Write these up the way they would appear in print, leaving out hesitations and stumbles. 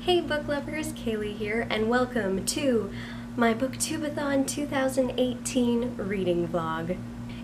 Hey book lovers, Kaylee here, and welcome to my Booktube-a-thon 2018 reading vlog.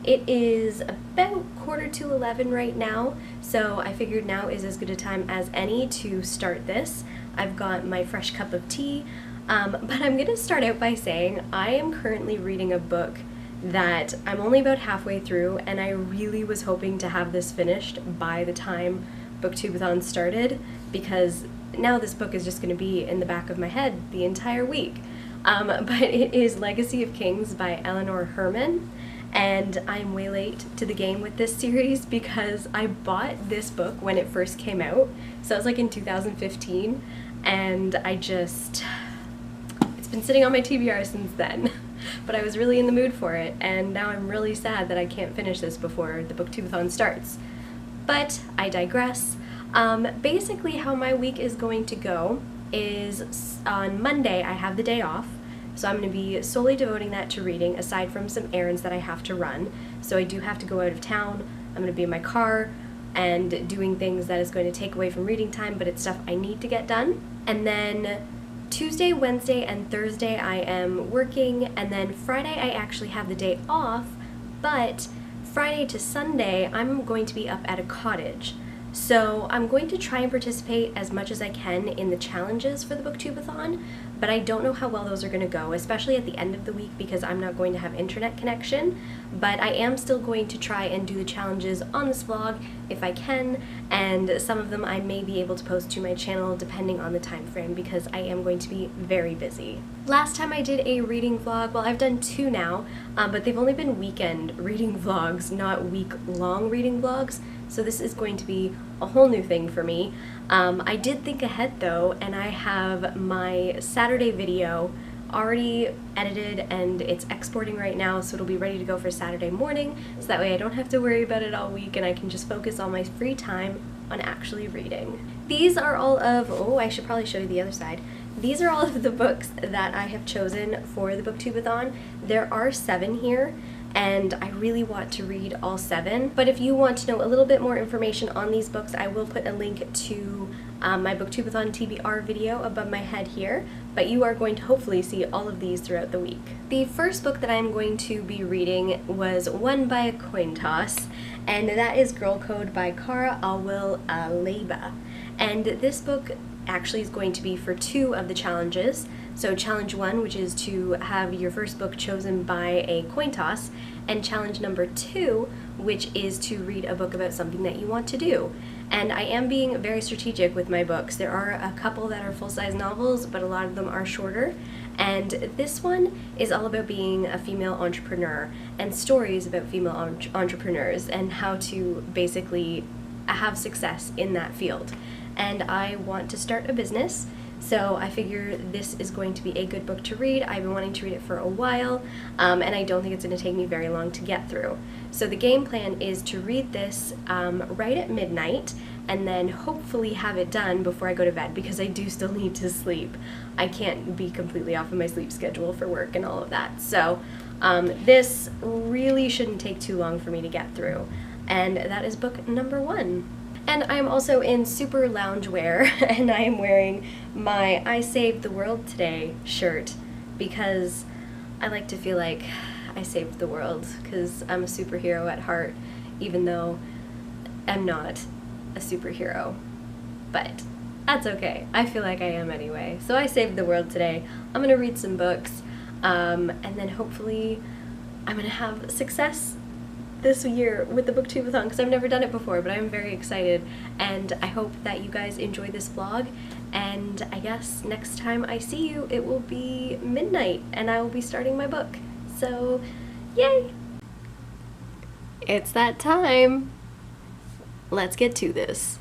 It is about 11:45 right now, so I figured now is as good a time as any to start this. I've got my fresh cup of tea, but I'm going to start out by saying I am currently reading a book that I'm only about halfway through, and I really was hoping to have this finished by the time Booktube-a-thon started, because now this book is just going to be in the back of my head the entire week. But it is Legacy of Kings by Eleanor Herman, and I'm way late to the game with this series because I bought this book when it first came out, so it was like in 2015, and it's been sitting on my TBR since then. But I was really in the mood for it, and now I'm really sad that I can't finish this before the Booktube-a-thon starts. But I digress. Basically how my week is going to go is on Monday I have the day off, so I'm going to be solely devoting that to reading, aside from some errands that I have to run. So I do have to go out of town. I'm going to be in my car and doing things that is going to take away from reading time, but it's stuff I need to get done. And then Tuesday, Wednesday, and Thursday I am working, and then Friday I actually have the day off, but Friday to Sunday I'm going to be up at a cottage. So I'm going to try and participate as much as I can in the challenges for the Booktube-a-thon, but I don't know how well those are going to go, especially at the end of the week because I'm not going to have internet connection. But I am still going to try and do the challenges on this vlog if I can, and some of them I may be able to post to my channel depending on the time frame because I am going to be very busy. Last time I did a reading vlog, well, I've done two now, but they've only been weekend reading vlogs, not week-long reading vlogs, so this is going to be a whole new thing for me. I did think ahead though, and I have my Saturday video already edited and it's exporting right now, so it'll be ready to go for Saturday morning, so that way I don't have to worry about it all week and I can just focus all my free time on actually reading. These are all of, oh, I should probably show you the other side. These are all of the books that I have chosen for the Booktube-a-thon. There are 7 here, and I really want to read all 7. But if you want to know a little bit more information on these books, I will put a link to my Booktube-a-thon TBR video above my head here, but you are going to hopefully see all of these throughout the week. The first book that I'm going to be reading was Won by a Coin Toss, and that is Girl Code by Cara Alwill-Aleba. And this book actually is going to be for 2 of the challenges. So challenge 1, which is to have your first book chosen by a coin toss, and challenge number 2, which is to read a book about something that you want to do. And I am being very strategic with my books. There are a couple that are full-size novels, but a lot of them are shorter. And this one is all about being a female entrepreneur and stories about female entrepreneurs and how to basically have success in that field. And I want to start a business, so I figure this is going to be a good book to read. I've been wanting to read it for a while, and I don't think it's going to take me very long to get through. So the game plan is to read this right at midnight, and then hopefully have it done before I go to bed, because I do still need to sleep. I can't be completely off of my sleep schedule for work and all of that. So this really shouldn't take too long for me to get through. And that is book number 1. And I'm also in super loungewear, and I am wearing my I Saved the World Today shirt because I like to feel like I saved the world, because I'm a superhero at heart, even though I'm not a superhero. But that's okay. I feel like I am anyway. So I saved the world today. I'm going to read some books, and then hopefully I'm going to have success this year with the Booktube-a-thon, because I've never done it before, but I'm very excited, and I hope that you guys enjoy this vlog, and I guess next time I see you it will be midnight and I will be starting my book. So yay! It's that time! Let's get to this.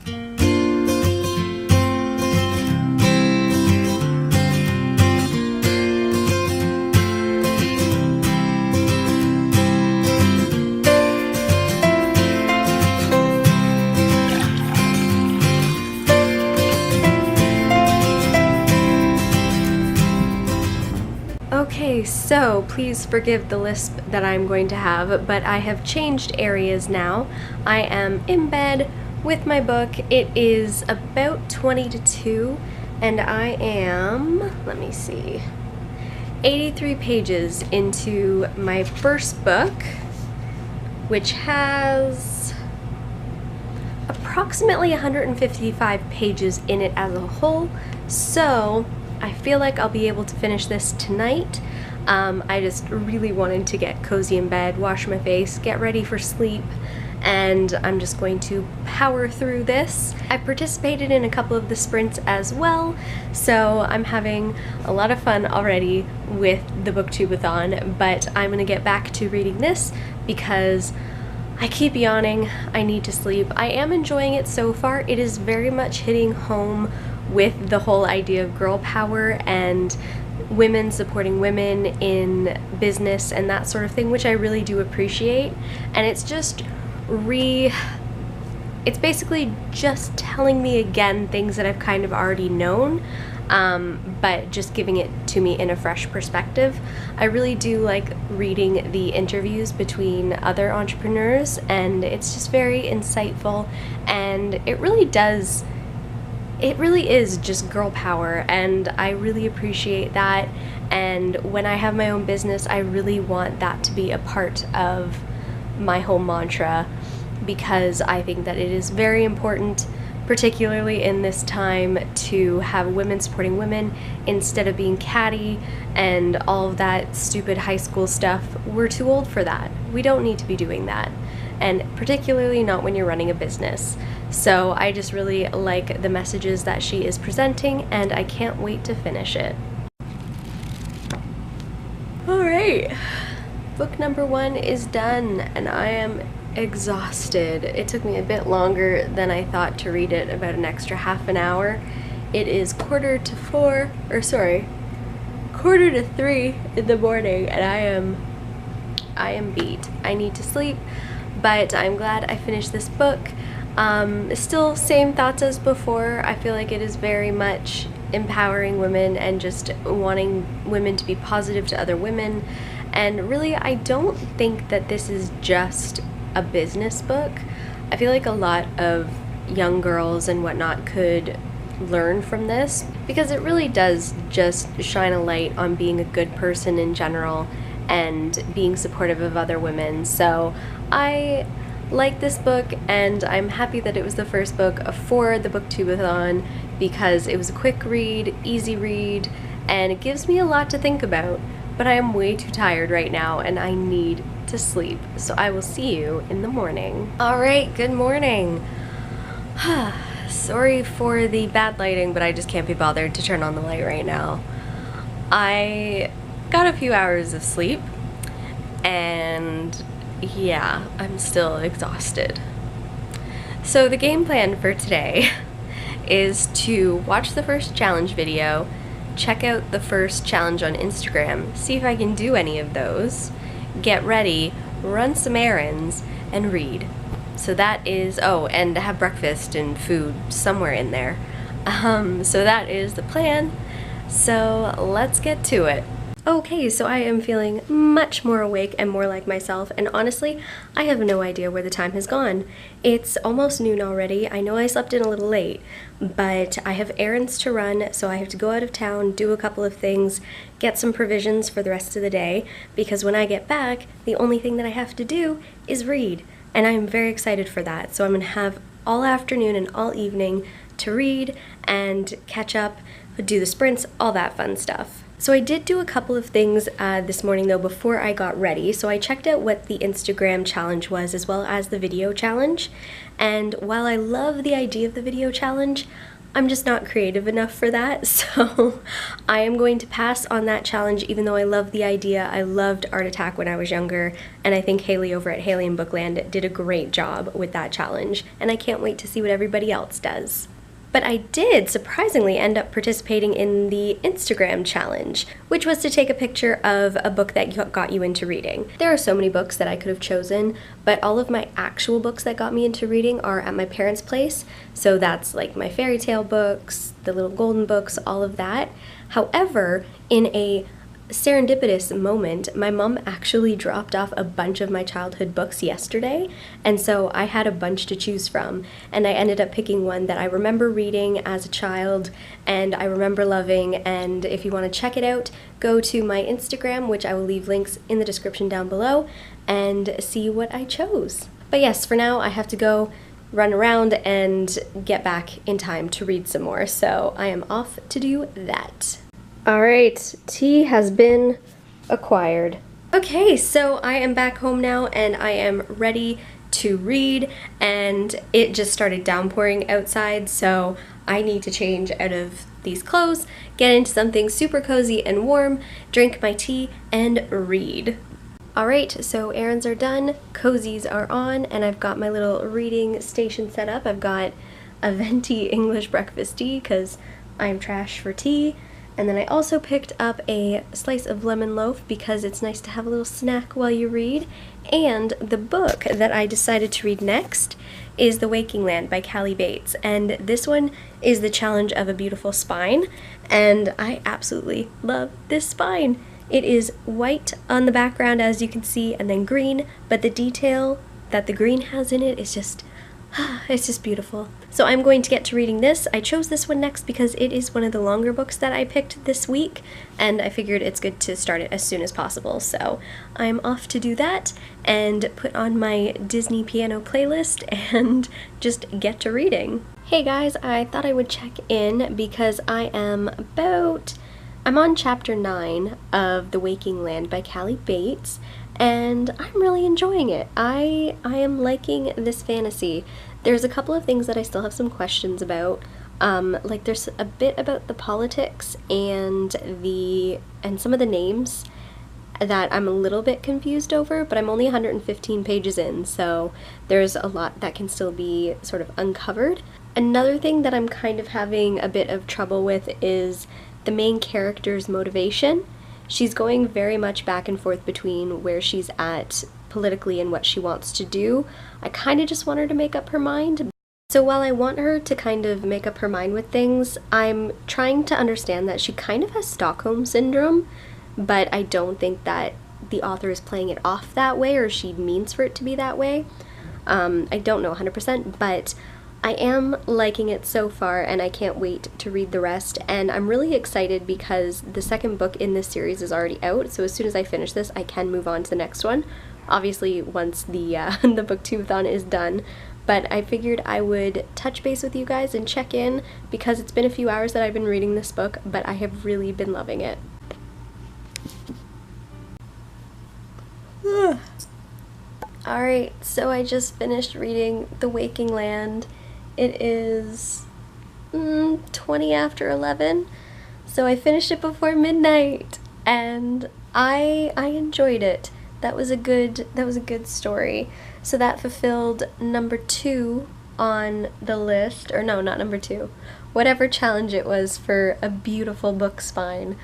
Okay, so please forgive the lisp that I'm going to have, but I have changed areas now. I am in bed with my book. It is about 20 to 2, and I am, let me see, 83 pages into my first book, which has approximately 155 pages in it as a whole, so I feel like I'll be able to finish this tonight. I just really wanted to get cozy in bed, wash my face, get ready for sleep, and I'm just going to power through this. I participated in a couple of the sprints as well, so I'm having a lot of fun already with the Booktube-a-thon, but I'm gonna get back to reading this because I keep yawning, I need to sleep. I am enjoying it so far. It is very much hitting home with the whole idea of girl power and women supporting women in business and that sort of thing, which I really do appreciate. And it's just it's basically just telling me again things that I've kind of already known, but just giving it to me in a fresh perspective. I really do like reading the interviews between other entrepreneurs, and it's just very insightful, and it really is just girl power, and I really appreciate that. And when I have my own business, I really want that to be a part of my whole mantra, because I think that it is very important, particularly in this time, to have women supporting women instead of being catty and all of that stupid high school stuff. We're too old for that. We don't need to be doing that, and particularly not when you're running a business. So I just really like the messages that she is presenting, and I can't wait to finish it. Alright, book number 1 is done, and I am exhausted. It took me a bit longer than I thought to read it, about an extra half an hour. It is quarter to 3 in the morning, and I am beat. I need to sleep, but I'm glad I finished this book. Still same thoughts as before. I feel like it is very much empowering women and just wanting women to be positive to other women. And really, I don't think that this is just a business book. I feel like a lot of young girls and whatnot could learn from this, because it really does just shine a light on being a good person in general and being supportive of other women. So I like this book, and I'm happy that it was the first book for the Booktube-a-thon, because it was a quick read, easy read, and it gives me a lot to think about. But I am way too tired right now, and I need to sleep. So I will see you in the morning. Alright, good morning. Sorry for the bad lighting, but I just can't be bothered to turn on the light right now. I got a few hours of sleep, and yeah, I'm still exhausted. So the game plan for today is to watch the first challenge video, check out the first challenge on Instagram, see if I can do any of those, get ready, run some errands, and read. So that is, oh, and have breakfast and food somewhere in there. So that is the plan. So let's get to it. Okay, so I am feeling much more awake and more like myself, and honestly, I have no idea where the time has gone. It's almost noon already. I know I slept in a little late, but I have errands to run, so I have to go out of town, do a couple of things, get some provisions for the rest of the day, because when I get back, the only thing that I have to do is read, and I am very excited for that. So I'm going to have all afternoon and all evening to read and catch up, do the sprints, all that fun stuff. So I did do a couple of things this morning though before I got ready. So I checked out what the Instagram challenge was as well as the video challenge. And while I love the idea of the video challenge, I'm just not creative enough for that. So I am going to pass on that challenge, even though I love the idea. I loved Art Attack when I was younger, and I think Haley over at Haley and Bookland did a great job with that challenge. And I can't wait to see what everybody else does. But I did surprisingly end up participating in the Instagram challenge, which was to take a picture of a book that got you into reading. There are so many books that I could have chosen, but all of my actual books that got me into reading are at my parents' place. So that's like my fairy tale books, the little golden books, all of that. However, in a serendipitous moment, my mom actually dropped off a bunch of my childhood books yesterday, and so I had a bunch to choose from, and I ended up picking one that I remember reading as a child and I remember loving. And if you want to check it out, go to my Instagram, which I will leave links in the description down below, and see what I chose. But yes, for now I have to go run around and get back in time to read some more, so I am off to do that. Alright, tea has been acquired. Okay, so I am back home now and I am ready to read, and it just started downpouring outside, so I need to change out of these clothes, get into something super cozy and warm, drink my tea, and read. Alright, so errands are done, cozies are on, and I've got my little reading station set up. I've got a venti English breakfast tea because I'm trash for tea. And then I also picked up a slice of lemon loaf because it's nice to have a little snack while you read. And the book that I decided to read next is The Waking Land by Callie Bates. And this one is The Challenge of a Beautiful Spine. And I absolutely love this spine. It is white on the background, as you can see, and then green, but the detail that the green has in it is just, it's just beautiful. So I'm going to get to reading this. I chose this one next because it is one of the longer books that I picked this week, and I figured it's good to start it as soon as possible. So I'm off to do that and put on my Disney piano playlist and just get to reading. Hey guys, I thought I would check in because I'm on chapter 9 of The Waking Land by Callie Bates, and I'm really enjoying it. I am liking this fantasy. There's a couple of things that I still have some questions about. Like there's a bit about the politics and some of the names that I'm a little bit confused over, but I'm only 115 pages in, so there's a lot that can still be sort of uncovered. Another thing that I'm kind of having a bit of trouble with is the main character's motivation. She's going very much back and forth between where she's at politically and what she wants to do. I kind of just want her to make up her mind. So while I want her to kind of make up her mind with things, I'm trying to understand that she kind of has Stockholm Syndrome, but I don't think that the author is playing it off that way or she means for it to be that way. I don't know 100%, but I am liking it so far, and I can't wait to read the rest, and I'm really excited because the second book in this series is already out, so as soon as I finish this, I can move on to the next one. Obviously, once the Booktube-a-thon is done, but I figured I would touch base with you guys and check in because it's been a few hours that I've been reading this book, but I have really been loving it. Alright, so I just finished reading The Waking Land. It is 20 after 11, so I finished it before midnight, and I enjoyed it. That was a good story. So that fulfilled number 2 on the list, or no, not number 2. Whatever challenge it was for a beautiful book spine.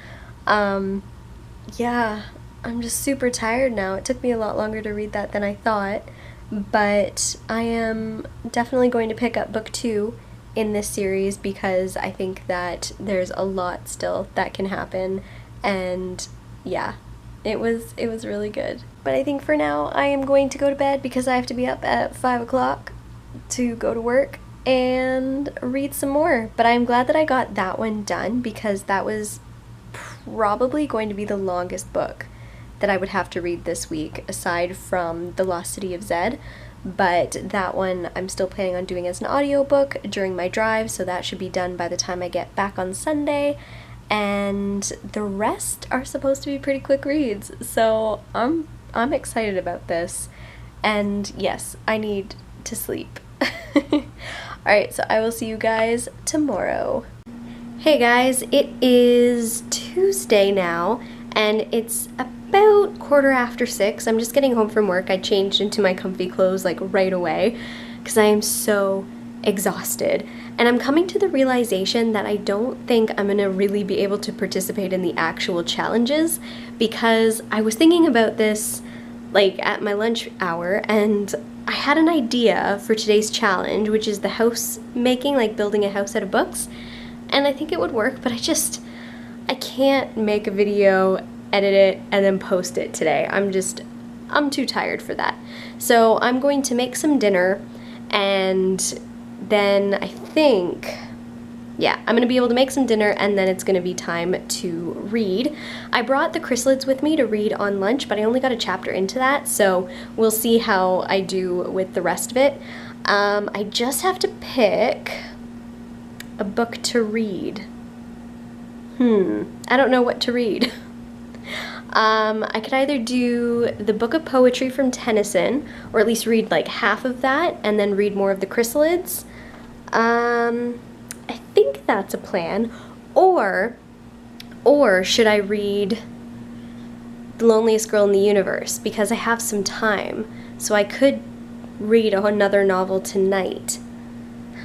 Yeah, I'm just super tired now. It took me a lot longer to read that than I thought. But I am definitely going to pick up book 2 in this series because I think that there's a lot still that can happen, and yeah, it was really good. But I think for now I am going to go to bed because I have to be up at 5 o'clock to go to work and read some more. But I'm glad that I got that one done because that was probably going to be the longest book that I would have to read this week, aside from The Lost City of Zed, but that one I'm still planning on doing as an audiobook during my drive, so that should be done by the time I get back on Sunday, and the rest are supposed to be pretty quick reads, so I'm excited about this, and yes, I need to sleep. Alright, so I will see you guys tomorrow. Hey guys, it is Tuesday now, and it's about 6:15. I'm just getting home from work. I changed into my comfy clothes like right away because I am so exhausted, and I'm coming to the realization that I don't think I'm gonna really be able to participate in the actual challenges because I was thinking about this like at my lunch hour, and I had an idea for today's challenge, which is the house making, like building a house out of books, and I think it would work, but I can't make a video edit it, and then post it today. I'm too tired for that. So I'm going to make some dinner, and then I think, yeah, I'm going to be able to make some dinner, and then it's going to be time to read. I brought the chrysalids with me to read on lunch, but I only got a chapter into that, so we'll see how I do with the rest of it. I just have to pick a book to read. I don't know what to read. I could either do the book of poetry from Tennyson, or at least read like half of that, and then read more of the chrysalids. I think that's a plan. Or should I read The Loneliest Girl in the Universe, because I have some time, so I could read another novel tonight.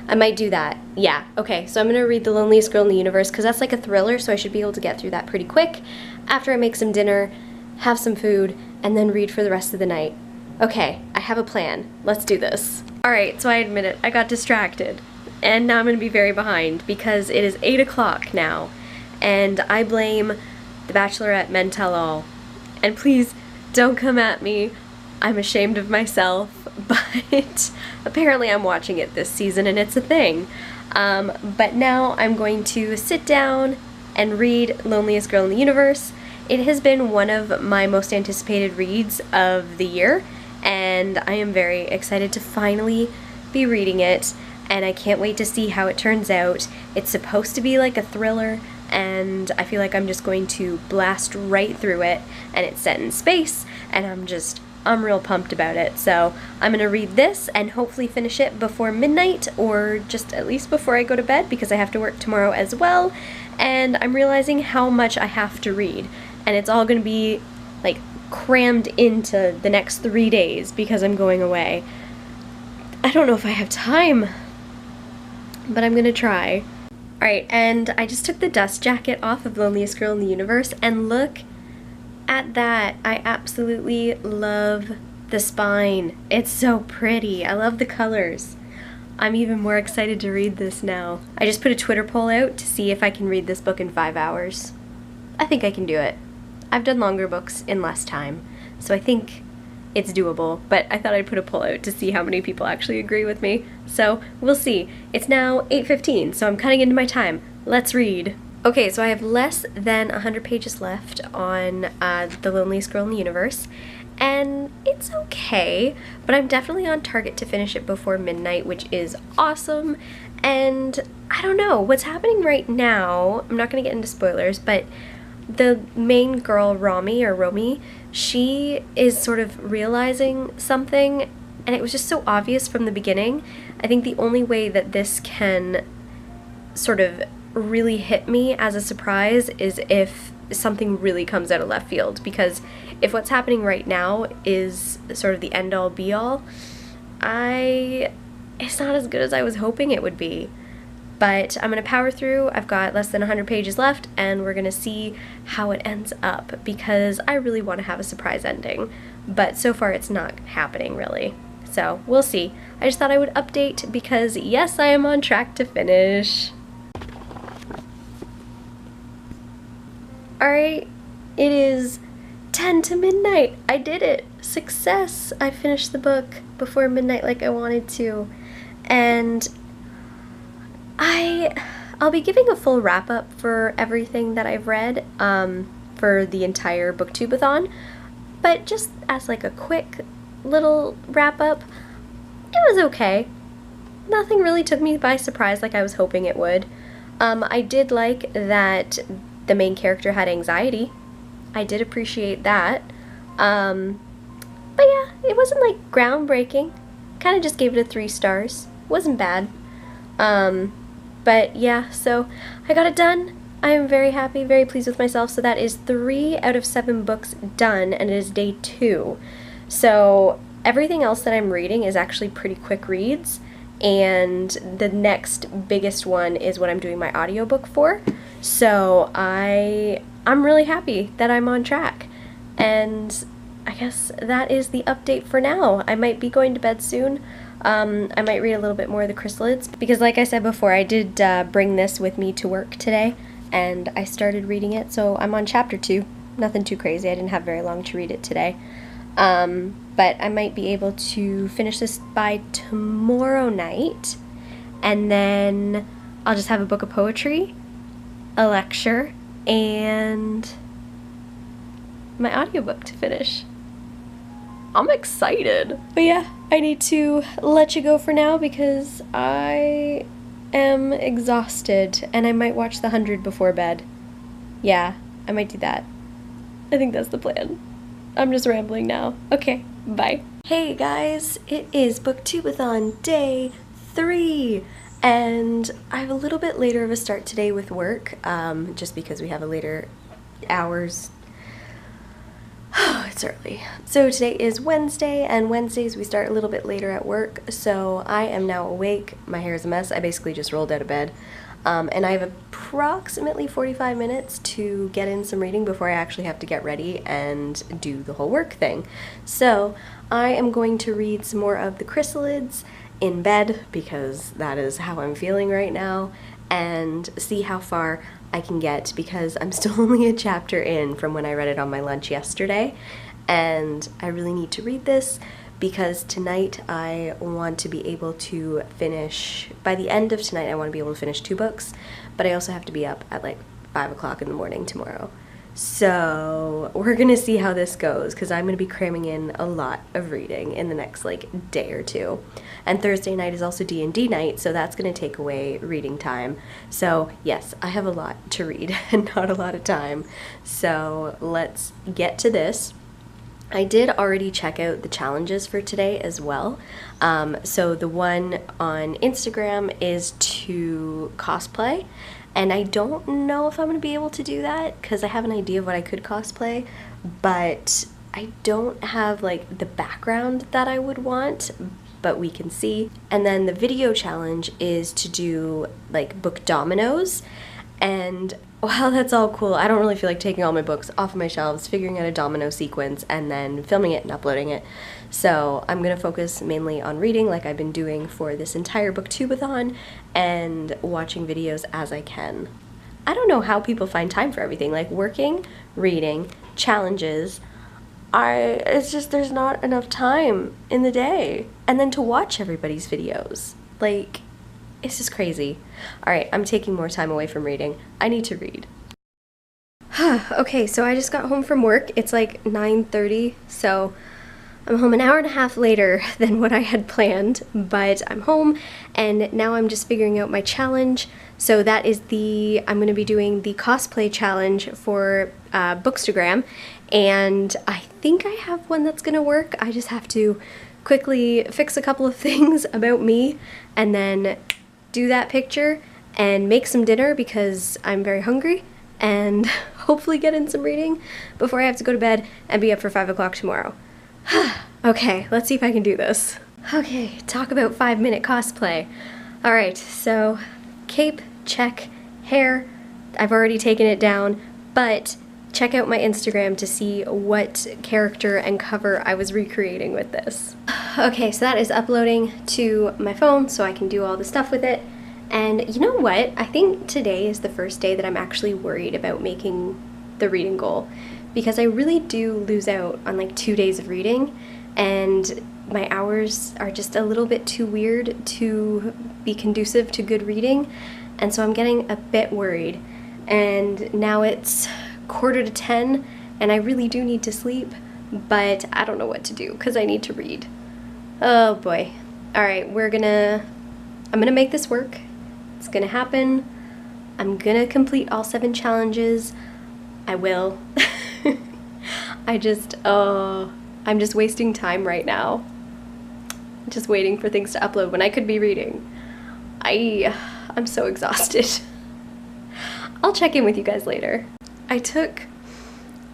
I might do that. Yeah, okay, so I'm gonna read The Loneliest Girl in the Universe, because that's like a thriller, so I should be able to get through that pretty quick after I make some dinner, have some food, and then read for the rest of the night. Okay, I have a plan. Let's do this. Alright, so I admit it, I got distracted. And now I'm gonna be very behind, because it is 8 o'clock now, and I blame The Bachelorette Men Tell All. And please, don't come at me. I'm ashamed of myself, but apparently I'm watching it this season and it's a thing. But now I'm going to sit down and read Loneliest Girl in the Universe. It has been one of my most anticipated reads of the year, and I am very excited to finally be reading it, and I can't wait to see how it turns out. It's supposed to be like a thriller, and I feel like I'm just going to blast right through it, and it's set in space, and I'm real pumped about it. So I'm gonna read this and hopefully finish it before midnight, or just at least before I go to bed, because I have to work tomorrow as well, and I'm realizing how much I have to read, and it's all gonna be like crammed into the next 3 days because I'm going away. I don't know if I have time, but I'm gonna try. Alright, and I just took the dust jacket off of Loneliest Girl in the Universe, and look at that. I absolutely love the spine. It's so pretty. I love the colors. I'm even more excited to read this now. I just put a Twitter poll out to see if I can read this book in 5 hours. I think I can do it. I've done longer books in less time, so I think it's doable, but I thought I'd put a poll out to see how many people actually agree with me. So we'll see. It's now 8:15, so I'm cutting into my time. Let's read. Okay, so I have less than 100 pages left on The Loneliest Girl in the Universe, and it's okay, but I'm definitely on target to finish it before midnight, which is awesome. And I don't know what's happening right now. I'm not going to get into spoilers, but the main girl, Romy, she is sort of realizing something, and it was just so obvious from the beginning. I think the only way that this can sort of really hit me as a surprise is if something really comes out of left field, because if what's happening right now is sort of the end-all be-all, it's not as good as I was hoping it would be. But I'm going to power through. I've got less than 100 pages left, and we're going to see how it ends up, because I really want to have a surprise ending. But so far it's not happening, really. So we'll see. I just thought I would update because, yes, I am on track to finish. Alright, it is 10 to midnight. I did it. Success. I finished the book before midnight like I wanted to. And I'll be giving a full wrap-up for everything that I've read for the entire Booktube-a-thon, but just as like a quick little wrap-up, it was okay. Nothing really took me by surprise like I was hoping it would. I did like that the main character had anxiety. I did appreciate that. But yeah, it wasn't like groundbreaking. Kind of just gave it a 3 stars. Wasn't bad. But yeah, so I got it done. I am very happy, very pleased with myself. So that is 3 out of 7 books done, and it is day 2. So everything else that I'm reading is actually pretty quick reads, and the next biggest one is what I'm doing my audiobook for. So I'm really happy that I'm on track. And I guess that is the update for now. I might be going to bed soon. I might read a little bit more of the chrysalids, because like I said before, I did bring this with me to work today, and I started reading it, so I'm on chapter 2. nothing too crazy. I didn't have very long to read it today. But I might be able to finish this by tomorrow night, and then I'll just have a book of poetry, a lecture, and my audiobook to finish. I'm excited. But yeah, I need to let you go for now because I am exhausted, and I might watch The 100 before bed. Yeah, I might do that. I think that's the plan. I'm just rambling now. Okay, bye. Hey guys, it is Booktube-a-thon day 3, and I have a little bit later of a start today with work, just because we have a later hours. It's early. So today is Wednesday, and Wednesdays we start a little bit later at work, so I am now awake. My hair is a mess. I basically just rolled out of bed. And I have approximately 45 minutes to get in some reading before I actually have to get ready and do the whole work thing. So I am going to read some more of the Chrysalids in bed because that is how I'm feeling right now, and see how far I can get because I'm still only a chapter in from when I read it on my lunch yesterday, and I really need to read this because tonight I want to be able to finish, by the end of tonight I want to be able to finish 2 books, but I also have to be up at like 5 o'clock in the morning tomorrow. So we're gonna see how this goes because I'm gonna be cramming in a lot of reading in the next like day or 2. And Thursday night is also D&D night, so that's gonna take away reading time. So yes, I have a lot to read and not a lot of time. So let's get to this. I did already check out the challenges for today as well. So the one on Instagram is to cosplay, and I don't know if I'm going to be able to do that because I have an idea of what I could cosplay, but I don't have like the background that I would want, but we can see. And then the video challenge is to do like book dominoes, and while that's all cool, I don't really feel like taking all my books off of my shelves, figuring out a domino sequence, and then filming it and uploading it. So I'm gonna focus mainly on reading like I've been doing for this entire Booktube-a-thon, and watching videos as I can. I don't know how people find time for everything, like working, reading, challenges. It's just there's not enough time in the day. And then to watch everybody's videos. Like, it's just crazy. Alright, I'm taking more time away from reading. I need to read. Okay, so I just got home from work. It's like 9:30, so I'm home an hour and a half later than what I had planned, but I'm home, and now I'm just figuring out my challenge. So that is I'm going to be doing the cosplay challenge for Bookstagram, and I think I have one that's going to work. I just have to quickly fix a couple of things about me, and then do that picture and make some dinner because I'm very hungry, and hopefully get in some reading before I have to go to bed and be up for 5 o'clock tomorrow. Okay, let's see if I can do this. Okay, talk about 5-minute cosplay. Alright, so cape, check, hair, I've already taken it down, but check out my Instagram to see what character and cover I was recreating with this. Okay, so that is uploading to my phone so I can do all the stuff with it. And you know what? I think today is the first day that I'm actually worried about making the reading goal, because I really do lose out on like 2 days of reading, and my hours are just a little bit too weird to be conducive to good reading, and so I'm getting a bit worried. And now it's 9:45 and I really do need to sleep, but I don't know what to do because I need to read. Oh boy. Alright, I'm gonna make this work. It's gonna happen. I'm gonna complete all 7 challenges. I will. I'm just wasting time right now. Just waiting for things to upload when I could be reading. I'm so exhausted. I'll check in with you guys later. I took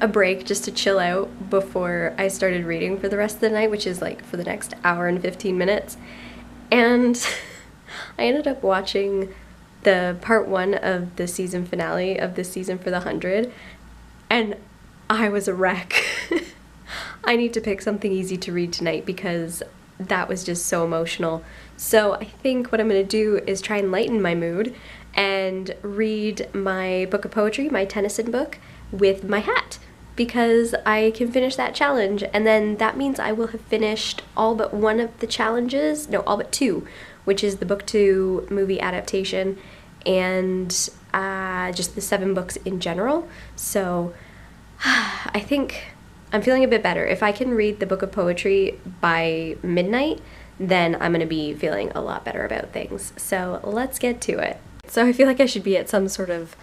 a break just to chill out before I started reading for the rest of the night, which is like for the next hour and 15 minutes. And I ended up watching the part 1 of the season finale of this season for the 100, and I was a wreck. I need to pick something easy to read tonight because that was just so emotional. So I think what I'm gonna do is try and lighten my mood and read my book of poetry, my Tennyson book, with my hat. because I can finish that challenge, and then that means I will have finished all but one of the challenges, no, all but two, which is the book 2 movie adaptation and just the 7 books in general. So I think I'm feeling a bit better. If I can read the book of poetry by midnight, then I'm gonna be feeling a lot better about things. So let's get to it. So I feel like I should be at some sort of,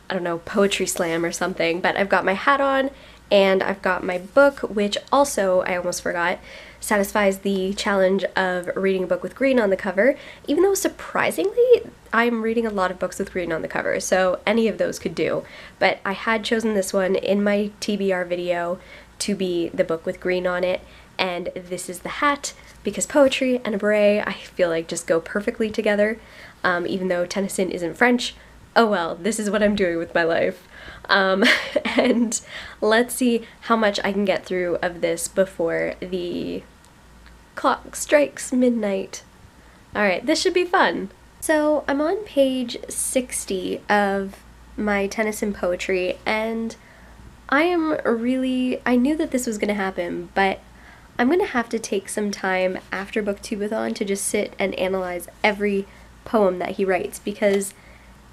I don't know, poetry slam or something, but I've got my hat on and I've got my book, which also, I almost forgot, satisfies the challenge of reading a book with green on the cover, even though surprisingly, I'm reading a lot of books with green on the cover, so any of those could do. But I had chosen this one in my TBR video to be the book with green on it, and this is the hat, because poetry and a beret, I feel like, just go perfectly together, even though Tennyson isn't French. Oh well, this is what I'm doing with my life. And let's see how much I can get through of this before the clock strikes midnight. Alright, this should be fun. So I'm on page 60 of my Tennyson poetry, and I knew that this was going to happen, but I'm going to have to take some time after Booktube-a-thon to just sit and analyze every poem that he writes, because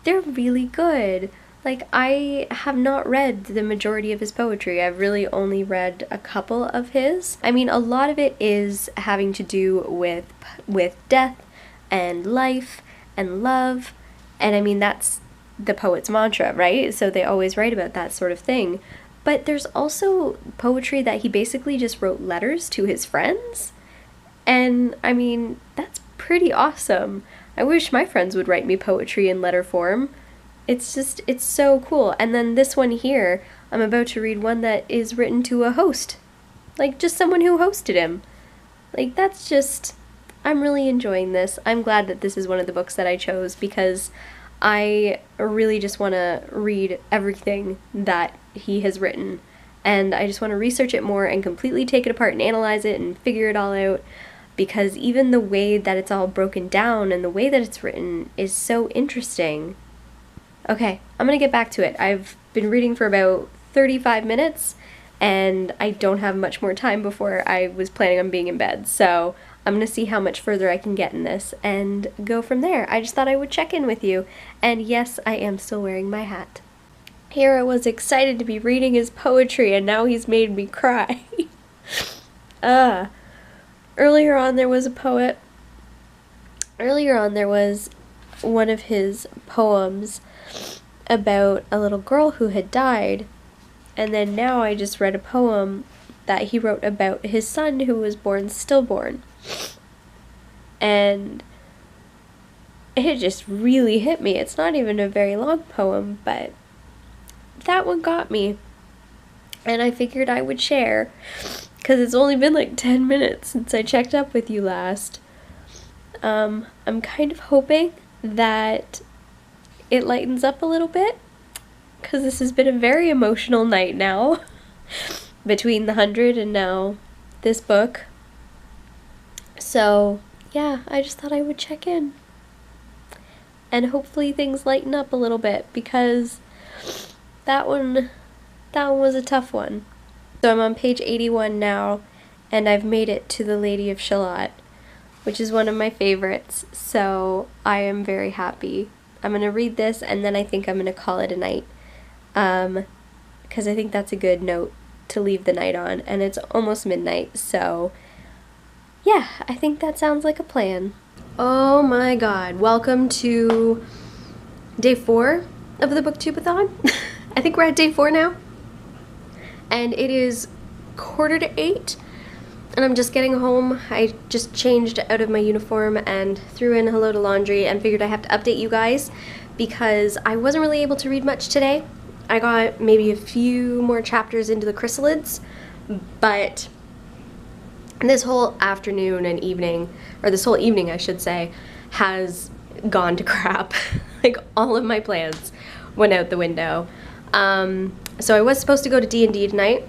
they're really good. Like, I have not read the majority of his poetry. I've really only read a couple of his. I mean, a lot of it is having to do with death and life and love, and I mean, that's the poet's mantra, right? So they always write about that sort of thing. But there's also poetry that he basically just wrote letters to his friends, and I mean, that's pretty awesome. I wish my friends would write me poetry in letter form. It's so cool. And then this one here, I'm about to read one that is written to a host. Like, just someone who hosted him. Like, that's just, I'm really enjoying this. I'm glad that this is one of the books that I chose, because I really just want to read everything that he has written. And I just want to research it more and completely take it apart and analyze it and figure it all out. Because even the way that it's all broken down and the way that it's written is so interesting. Okay, I'm gonna get back to it. I've been reading for about 35 minutes, and I don't have much more time before I was planning on being in bed, so I'm gonna see how much further I can get in this and go from there. I just thought I would check in with you, and yes, I am still wearing my hat. Here I was excited to be reading his poetry, and now he's made me cry. Earlier on there was a poet. Earlier on there was one of his poems about a little girl who had died, and then now I just read a poem that he wrote about his son who was born stillborn, and it just really hit me. It's not even a very long poem, but that one got me, and I figured I would share, because it's only been like 10 minutes since I checked up with you last. I'm kind of hoping that it lightens up a little bit, because this has been a very emotional night now, between the 100 and now this book. So yeah, I just thought I would check in, and hopefully things lighten up a little bit, because that one was a tough one. So I'm on page 81 now, and I've made it to The Lady of Shalott, which is one of my favorites, so I am very happy. I'm going to read this, and then I think I'm going to call it a night, because I think that's a good note to leave the night on, and it's almost midnight, so yeah, I think that sounds like a plan. Oh my god, welcome to day 4 of the Booktube-a-thon. I think we're at day 4 now, and it is 7:45, and I'm just getting home. I just changed out of my uniform and threw in a load of laundry and figured I have to update you guys, because I wasn't really able to read much today. I got maybe a few more chapters into the chrysalids, but this whole afternoon and evening, or this whole evening I should say, has gone to crap. Like, all of my plans went out the window. So I was supposed to go to D&D tonight,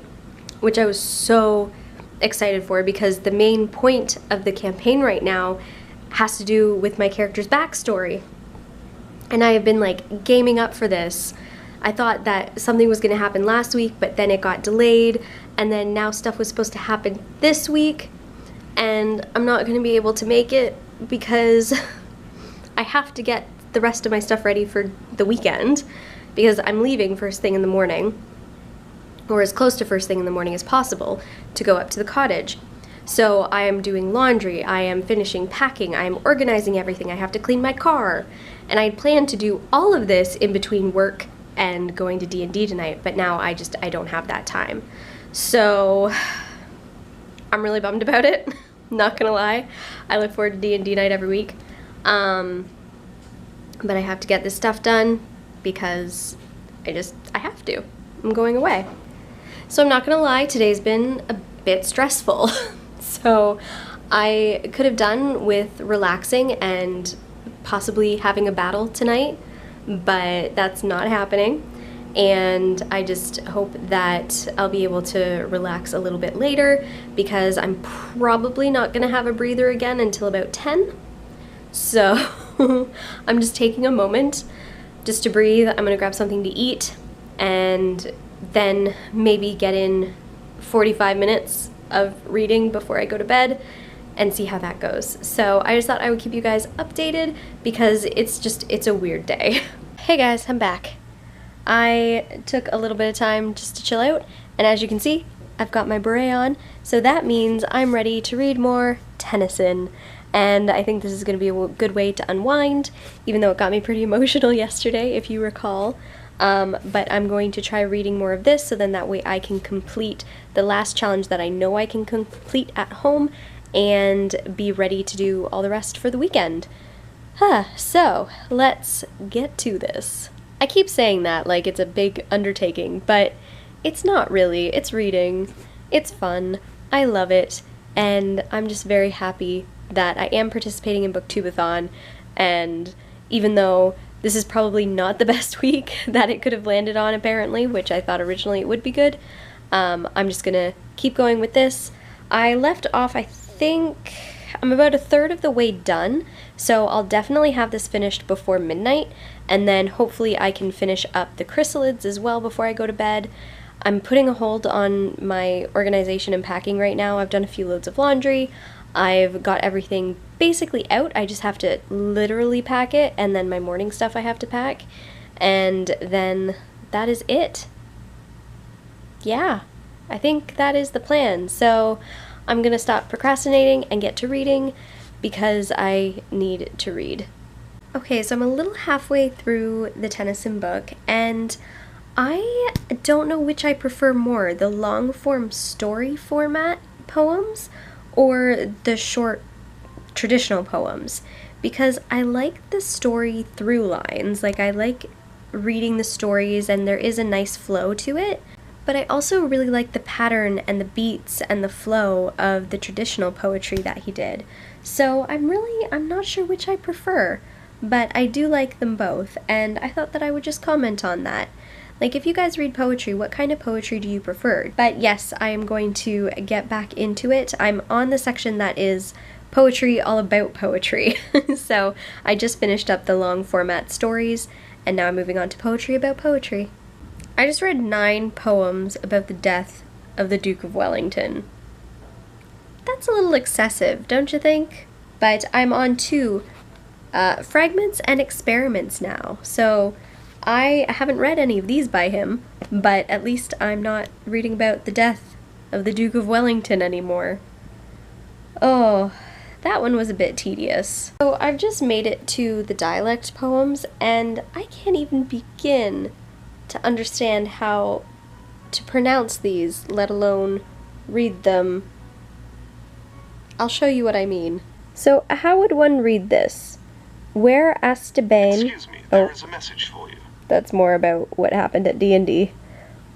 which I was so excited for, because the main point of the campaign right now has to do with my character's backstory. And I have been like gaming up for this I thought that something was going to happen last week, but then it got delayed, and then now stuff was supposed to happen this week, and I'm not going to be able to make it because I have to get the rest of my stuff ready for the weekend because I'm leaving first thing in the morning, or as close to first thing in the morning as possible, to go up to the cottage. So I am doing laundry, I am finishing packing, I am organizing everything, I have to clean my car, and I had planned to do all of this in between work and going to D&D tonight, but now I don't have that time. So I'm really bummed about it, not gonna lie. I look forward to D&D night every week. But I have to get this stuff done because I have to. I'm going away. So I'm not gonna lie, today's been a bit stressful. So I could have done with relaxing and possibly having a battle tonight, but that's not happening. And I just hope that I'll be able to relax a little bit later because I'm probably not gonna have a breather again until about 10. So I'm just taking a moment just to breathe. I'm gonna grab something to eat and then maybe get in 45 minutes of reading before I go to bed and see how that goes. So I just thought I would keep you guys updated because it's a weird day. Hey guys, I'm back. I took a little bit of time just to chill out, and as you can see, I've got my beret on, so that means I'm ready to read more Tennyson. And I think this is going to be a good way to unwind, even though it got me pretty emotional yesterday, if you recall. But I'm going to try reading more of this so then that way I can complete the last challenge that I know I can complete at home and be ready to do all the rest for the weekend. So let's get to this. I keep saying that like it's a big undertaking, but it's not really. It's reading. It's fun. I love it. And I'm just very happy that I am participating in Booktube-a-thon, and even though this is probably not the best week that it could have landed on apparently, which I thought originally it would be good, I'm just gonna keep going with this. I left off, I think, I'm about a third of the way done, so I'll definitely have this finished before midnight, and then hopefully I can finish up the chrysalids as well before I go to bed. I'm putting a hold on my organization and packing right now. I've done a few loads of laundry. I've got everything basically out. I just have to literally pack it, and then my morning stuff I have to pack, and then that is it. Yeah, I think that is the plan. So I'm gonna stop procrastinating and get to reading because I need to read. Okay, so I'm a little halfway through the Tennyson book, and I don't know which I prefer more, the long form story format poems or the short traditional poems, because I like the story through lines. Like, I like reading the stories and there is a nice flow to it, but I also really like the pattern and the beats and the flow of the traditional poetry that he did. So I'm not sure which I prefer, but I do like them both, and I thought that I would just comment on that. Like, if you guys read poetry, what kind of poetry do you prefer? But yes, I am going to get back into it. I'm on the section that is poetry all about poetry. So I just finished up the long format stories, and now I'm moving on to poetry about poetry. I just read 9 poems about the death of the Duke of Wellington. That's a little excessive, don't you think? But I'm on to fragments and experiments now. So I haven't read any of these by him, but at least I'm not reading about the death of the Duke of Wellington anymore. Oh, that one was a bit tedious. So I've just made it to the dialect poems, and I can't even begin to understand how to pronounce these, let alone read them. I'll show you what I mean. So how would one read this? Where Astabain... Excuse me, there is a message for you. That's more about what happened at D&D.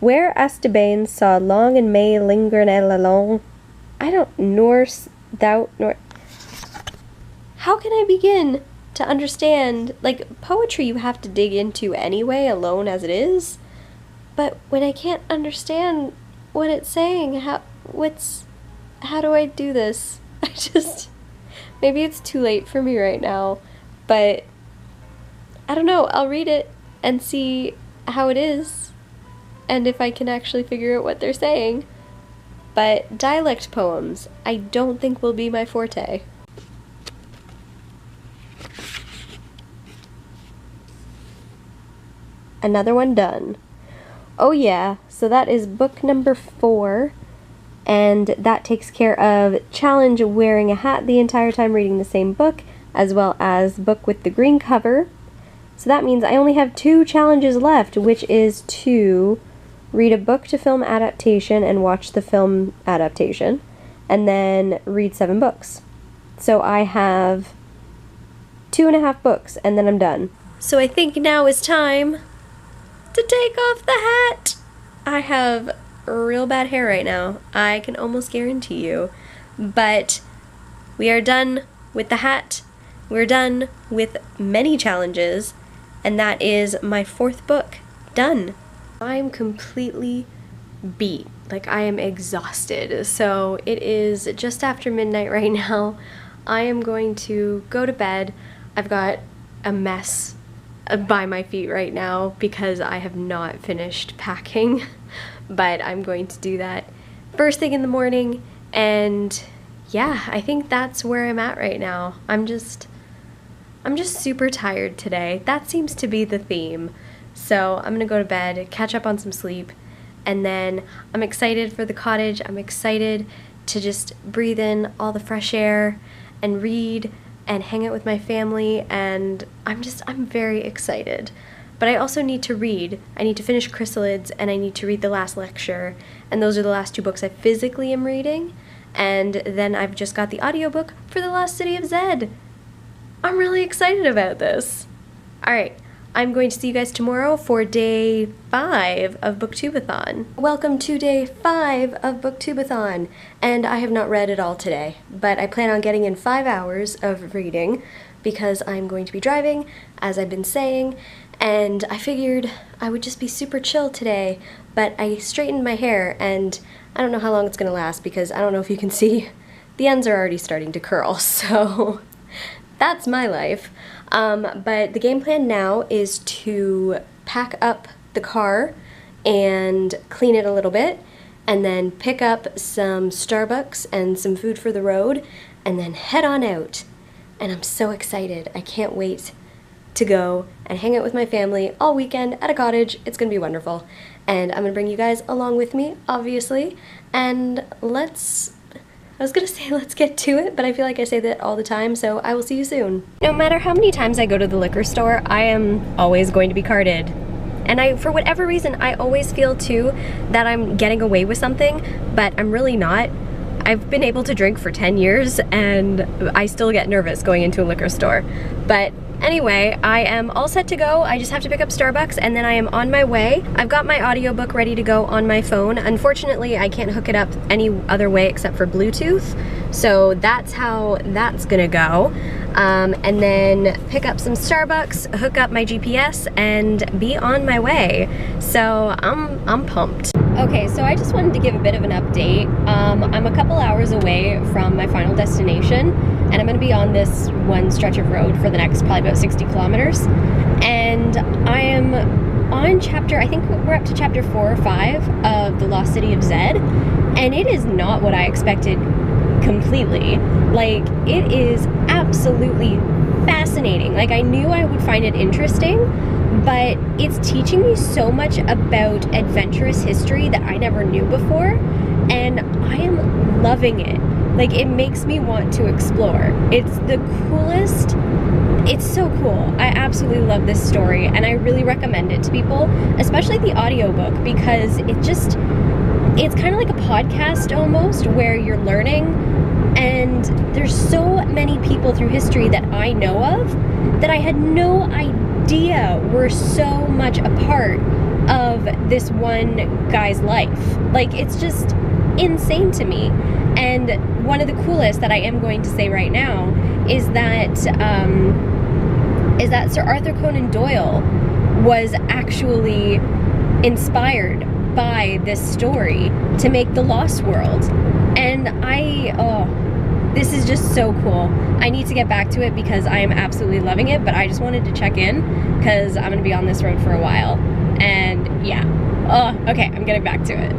Where Astabain saw long and may linger along. I don't Norse thou nor. How can I begin to understand? Like, poetry you have to dig into anyway, alone as it is. But when I can't understand what it's saying, how do I do this? Maybe it's too late for me right now, but I don't know. I'll read it and see how it is and if I can actually figure out what they're saying. But dialect poems, I don't think will be my forte. Another one done. Oh yeah, so that is book number 4, and that takes care of challenge wearing a hat the entire time reading the same book, as well as book with the green cover. So that means I only have 2 challenges left, which is to read a book to film adaptation and watch the film adaptation, and then read 7 books. So I have 2.5 books, and then I'm done. So I think now is time to take off the hat. I have real bad hair right now, I can almost guarantee you. But we are done with the hat. We're done with many challenges, and that is my 4th book done. I'm completely beat. Like, I am exhausted. So it is just after midnight right now. I am going to go to bed. I've got a mess by my feet right now because I have not finished packing, but I'm going to do that first thing in the morning. And yeah, I think that's where I'm at right now. I'm just super tired today. That seems to be the theme. So I'm gonna go to bed, catch up on some sleep, and then I'm excited for the cottage. I'm excited to just breathe in all the fresh air and read and hang out with my family, and I'm very excited. But I also need to read. I need to finish Chrysalids, and I need to read the last lecture, and those are the last 2 books I physically am reading, and then I've just got the audiobook for The Lost City of Zed. I'm really excited about this. Alright, I'm going to see you guys tomorrow for day 5 of Booktube-a-thon. Welcome to day 5 of Booktube-a-thon, and I have not read at all today, but I plan on getting in 5 hours of reading because I'm going to be driving, as I've been saying, and I figured I would just be super chill today, but I straightened my hair, and I don't know how long it's gonna last because I don't know if you can see, the ends are already starting to curl, so that's my life. But the game plan now is to pack up the car and clean it a little bit, and then pick up some Starbucks and some food for the road, and then head on out. And I'm so excited. I can't wait to go and hang out with my family all weekend at a cottage. It's gonna be wonderful. And I'm gonna bring you guys along with me, obviously, and I was gonna say let's get to it, but I feel like I say that all the time, so I will see you soon. No matter how many times I go to the liquor store, I am always going to be carded. And for whatever reason, I always feel too that I'm getting away with something, but I'm really not. I've been able to drink for 10 years and I still get nervous going into a liquor store. But anyway, I am all set to go. I just have to pick up Starbucks and then I am on my way. I've got my audiobook ready to go on my phone. Unfortunately, I can't hook it up any other way except for Bluetooth. So that's how that's gonna go. And then pick up some Starbucks, hook up my GPS, and be on my way. So I'm pumped. Okay, so I just wanted to give a bit of an update. I'm a couple hours away from my final destination, and I'm gonna be on this one stretch of road for the next probably about 60 kilometers. And I am on I think we're up to chapter 4 or 5 of The Lost City of Zed, and it is not what I expected completely. Like, it is absolutely fascinating. Like, I knew I would find it interesting, but it's teaching me so much about adventurous history that I never knew before, and I am loving it. Like, it makes me want to explore. It's the coolest. It's so cool. I absolutely love this story, and I really recommend it to people, especially the audiobook, because it's kind of like a podcast almost, where you're learning, and there's so many people through history that I know of that I had no idea were so much a part of this one guy's life. Like, it's just insane to me. And one of the coolest that I am going to say right now is that Sir Arthur Conan Doyle was actually inspired by this story to make The Lost World. And this is just so cool. I need to get back to it because I am absolutely loving it, but I just wanted to check in because I'm gonna be on this road for a while. And yeah. Oh, okay, I'm getting back to it.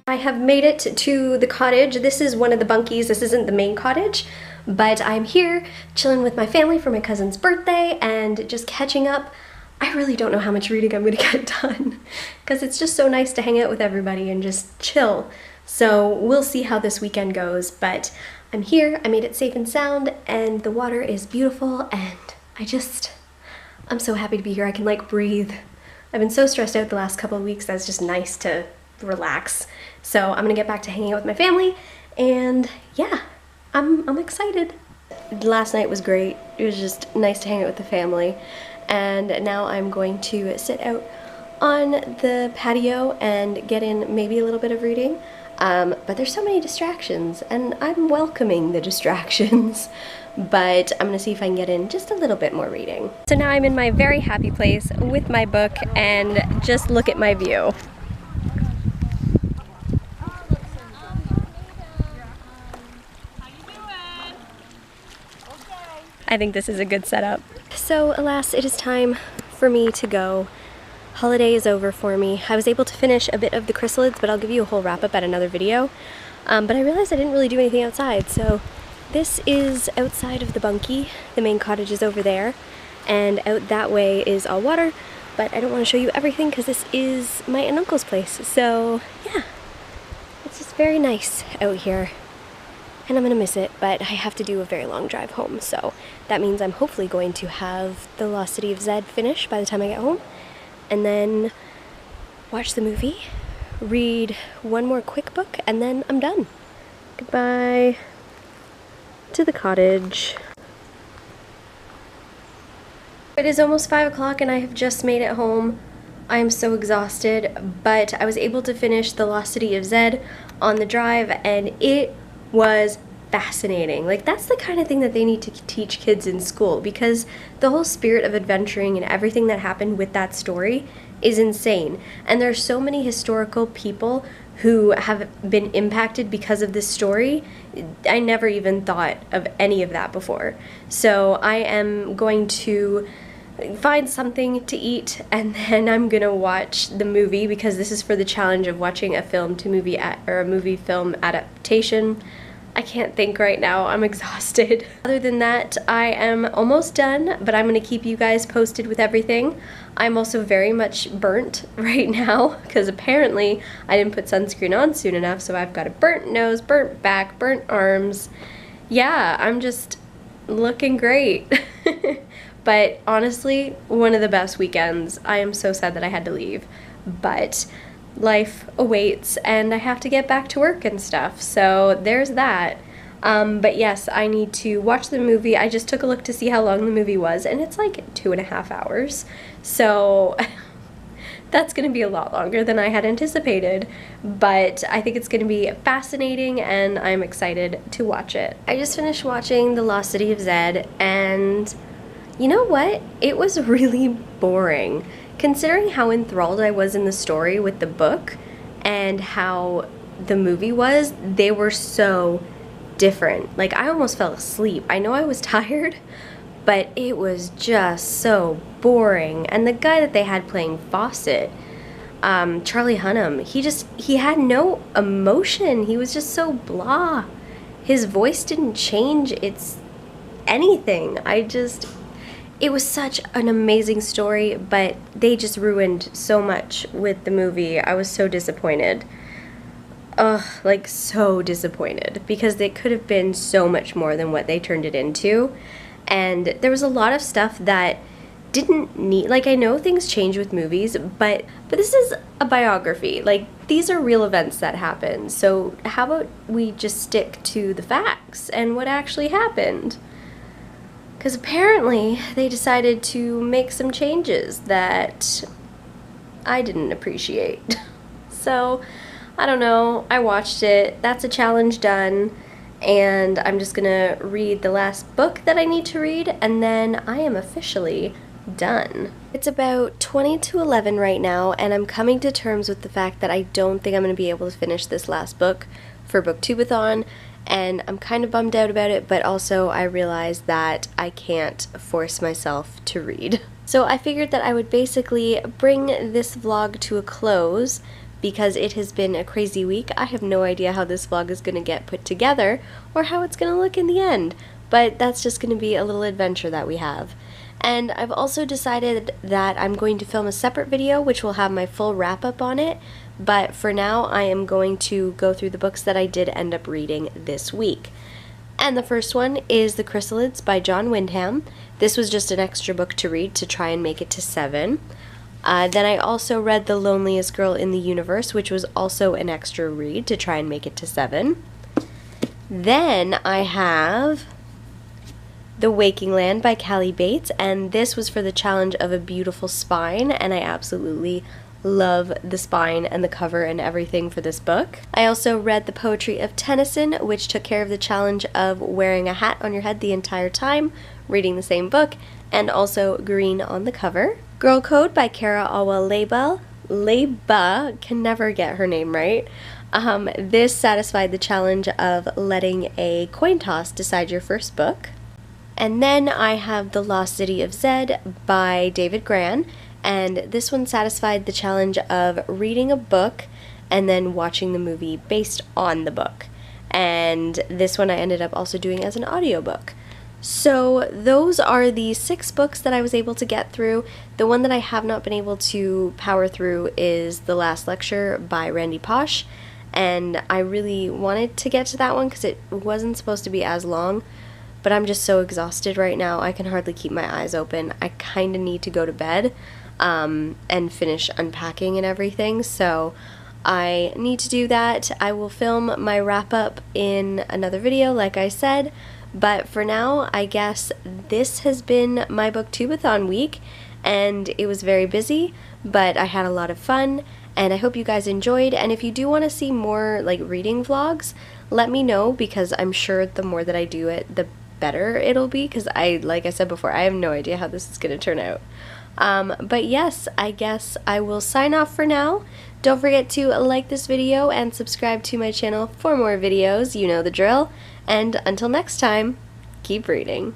I have made it to the cottage. This is one of the bunkies. This isn't the main cottage, but I'm here chilling with my family for my cousin's birthday and just catching up. I really don't know how much reading I'm gonna get done because it's just so nice to hang out with everybody and just chill. So we'll see how this weekend goes, but I'm here, I made it safe and sound, and the water is beautiful, and I'm so happy to be here. I can like breathe. I've been so stressed out the last couple of weeks. That's just nice to relax. So I'm gonna get back to hanging out with my family, and yeah, I'm excited. Last night was great. It was just nice to hang out with the family, and now I'm going to sit out on the patio and get in maybe a little bit of reading. But there's so many distractions, and I'm welcoming the distractions, but I'm gonna see if I can get in just a little bit more reading. So now I'm in my very happy place with my book, and just look at my view. I think this is a good setup. So alas, it is time for me to go. Holiday is over for me. I was able to finish a bit of the chrysalids, but I'll give you a whole wrap up at another video. But I realized I didn't really do anything outside, so this is outside of the bunkie. The main cottage is over there, and out that way is all water, but I don't want to show you everything because this is my aunt and uncle's place. So yeah, it's just very nice out here. And I'm gonna miss it, but I have to do a very long drive home, so that means I'm hopefully going to have The Lost City of Zed finished by the time I get home, and then watch the movie, read one more quick book, and then I'm done. Goodbye to the cottage. It is almost 5 o'clock and I have just made it home. I am so exhausted, but I was able to finish The Lost City of Zed on the drive, and it was fascinating. Like, that's the kind of thing that they need to teach kids in school, because the whole spirit of adventuring and everything that happened with that story is insane. And there are so many historical people who have been impacted because of this story. I never even thought of any of that before. So I am going to find something to eat, and then I'm gonna watch the movie, because this is for the challenge of watching a film to movie or a movie film adaptation. I can't think right now, I'm exhausted. Other than that, I am almost done, but I'm gonna keep you guys posted with everything. I'm also very much burnt right now, because apparently I didn't put sunscreen on soon enough, so I've got a burnt nose, burnt back, burnt arms. Yeah, I'm just looking great. But honestly, one of the best weekends. I am so sad that I had to leave, but life awaits and I have to get back to work and stuff, so there's that. But yes, I need to watch the movie. I just took a look to see how long the movie was, and it's like 2.5 hours, so that's gonna be a lot longer than I had anticipated, but I think it's gonna be fascinating and I'm excited to watch it. I just finished watching The Lost City of Zed, and you know what? It was really boring. Considering how enthralled I was in the story with the book and how the movie was, they were so different. Like, I almost fell asleep. I know I was tired, but it was just so boring. And the guy that they had playing Fawcett, Charlie Hunnam, he had no emotion. He was just so blah. His voice didn't change anything. It was such an amazing story, but they just ruined so much with the movie. I was so disappointed. Ugh, like so disappointed, because they could have been so much more than what they turned it into. And there was a lot of stuff that didn't need, like, I know things change with movies, but this is a biography. Like, these are real events that happen. So how about we just stick to the facts and what actually happened? Because apparently they decided to make some changes that I didn't appreciate. So, I don't know, I watched it, that's a challenge done, and I'm just gonna read the last book that I need to read, and then I am officially done. It's about 20 to 11 right now, and I'm coming to terms with the fact that I don't think I'm going to be able to finish this last book for Booktube-a-thon, and I'm kind of bummed out about it, but also I realized that I can't force myself to read. So I figured that I would basically bring this vlog to a close because it has been a crazy week. I have no idea how this vlog is going to get put together or how it's going to look in the end, but that's just going to be a little adventure that we have. And I've also decided that I'm going to film a separate video which will have my full wrap-up on it, but for now I am going to go through the books that I did end up reading this week. And the first one is The Chrysalids by John Wyndham. This was just an extra book to read to try and make it to 7. Then I also read The Loneliest Girl in the Universe, which was also an extra read to try and make it to 7. Then I have The Waking Land by Callie Bates, and this was for the challenge of a beautiful spine, and I absolutely love the spine and the cover and everything for this book. I also read The Poetry of Tennyson, which took care of the challenge of wearing a hat on your head the entire time, reading the same book, and also green on the cover. Girl Code by Kara Alwell Leba, can never get her name right. This satisfied the challenge of letting a coin toss decide your first book. And then I have The Lost City of Zed by David Gran, and this one satisfied the challenge of reading a book and then watching the movie based on the book. And this one I ended up also doing as an audiobook. So those are the 6 books that I was able to get through. The one that I have not been able to power through is The Last Lecture by Randy Posh, and I really wanted to get to that one because it wasn't supposed to be as long. But I'm just so exhausted right now, I can hardly keep my eyes open. I kind of need to go to bed and finish unpacking and everything, so I need to do that. I will film my wrap-up in another video, like I said, but for now, I guess this has been my Booktube-a-thon week, and it was very busy, but I had a lot of fun, and I hope you guys enjoyed. And if you do want to see more like reading vlogs, let me know, because I'm sure the more that I do it, the better it'll be, because like I said before, I have no idea how this is going to turn out. But yes, I guess I will sign off for now. Don't forget to like this video and subscribe to my channel for more videos, you know the drill. And until next time, keep reading.